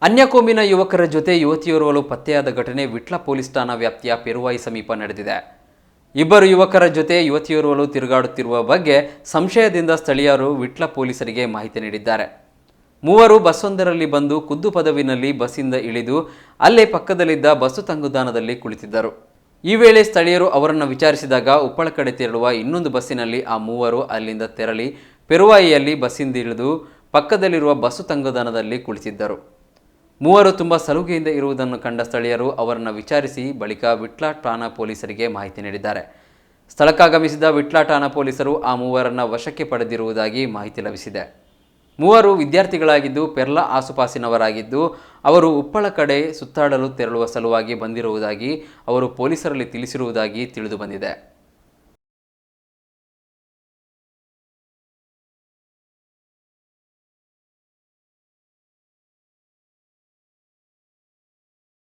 ಅನ್ಯಕೋಮಿನ ಯುವಕರ ಜೊತೆ ಯುವತಿಯೋರ್ವಲು ಪತ್ತೆಯಾದ ಘಟನೆ ವಿಟ್ಲ ಪೊಲೀಸ್ ಠಾಣಾ ವ್ಯಾಪ್ತಿಯ ಪೆರುವಾಯಿ ಸಮೀಪ ನಡೆದಿದೆ. ಇಬ್ಬರು ಯುವಕರ ಜೊತೆ ಯುವತಿಯೋರ್ವಲು ತಿರುಗಾಡುತ್ತಿರುವ ಬಗ್ಗೆ ಸಂಶಯದಿಂದ ಸ್ಥಳೀಯರು ವಿಟ್ಲ ಪೊಲೀಸರಿಗೆ ಮಾಹಿತಿ ನೀಡಿದ್ದಾರೆ. ಮೂವರು ಬಸ್ಸೊಂದರಲ್ಲಿ ಬಂದು ಖುದ್ದು ಪದವಿನಲ್ಲಿ ಬಸ್ಸಿಂದ ಇಳಿದು ಅಲ್ಲೇ ಪಕ್ಕದಲ್ಲಿದ್ದ ಬಸ್ಸು ತಂಗುದಾಣದಲ್ಲಿ ಕುಳಿತಿದ್ದರು. ಈ ವೇಳೆ ಸ್ಥಳೀಯರು ಅವರನ್ನು ವಿಚಾರಿಸಿದಾಗ ಉಪ್ಪಳ ಕಡೆ ತೆರಳುವ ಇನ್ನೊಂದು ಬಸ್ಸಿನಲ್ಲಿ ಆ ಮೂವರು ಅಲ್ಲಿಂದ ತೆರಳಿ ಪೆರುವಾಯಿಯಲ್ಲಿ ಬಸ್ಸಿಂದ ಇಳಿದು ಪಕ್ಕದಲ್ಲಿರುವ ಬಸ್ಸು ತಂಗುದಾಣದಲ್ಲಿ ಕುಳಿತಿದ್ದರು. ಮೂವರು ತುಂಬ ಸಲುಗೆಯಿಂದ ಇರುವುದನ್ನು ಕಂಡ ಸ್ಥಳೀಯರು ಅವರನ್ನು ವಿಚಾರಿಸಿ ಬಳಿಕ ವಿಟ್ಲ ಠಾಣಾ ಪೊಲೀಸರಿಗೆ ಮಾಹಿತಿ ನೀಡಿದ್ದಾರೆ. ಸ್ಥಳಕ್ಕಾಗಮಿಸಿದ ವಿಟ್ಲ ಠಾಣಾ ಪೊಲೀಸರು ಆ ಮೂವರನ್ನು ವಶಕ್ಕೆ ಪಡೆದಿರುವುದಾಗಿ ಮಾಹಿತಿ ಲಭಿಸಿದೆ. ಮೂವರು ವಿದ್ಯಾರ್ಥಿಗಳಾಗಿದ್ದು ಪೆರ್ಲ ಆಸುಪಾಸಿನವರಾಗಿದ್ದು ಅವರು ಉಪ್ಪಳ ಕಡೆ ಸುತ್ತಾಡಲು ತೆರಳುವ ಸಲುವಾಗಿ ಬಂದಿರುವುದಾಗಿ ಅವರು ಪೊಲೀಸರಲ್ಲಿ ತಿಳಿಸಿರುವುದಾಗಿ ತಿಳಿದು ಬಂದಿದೆ.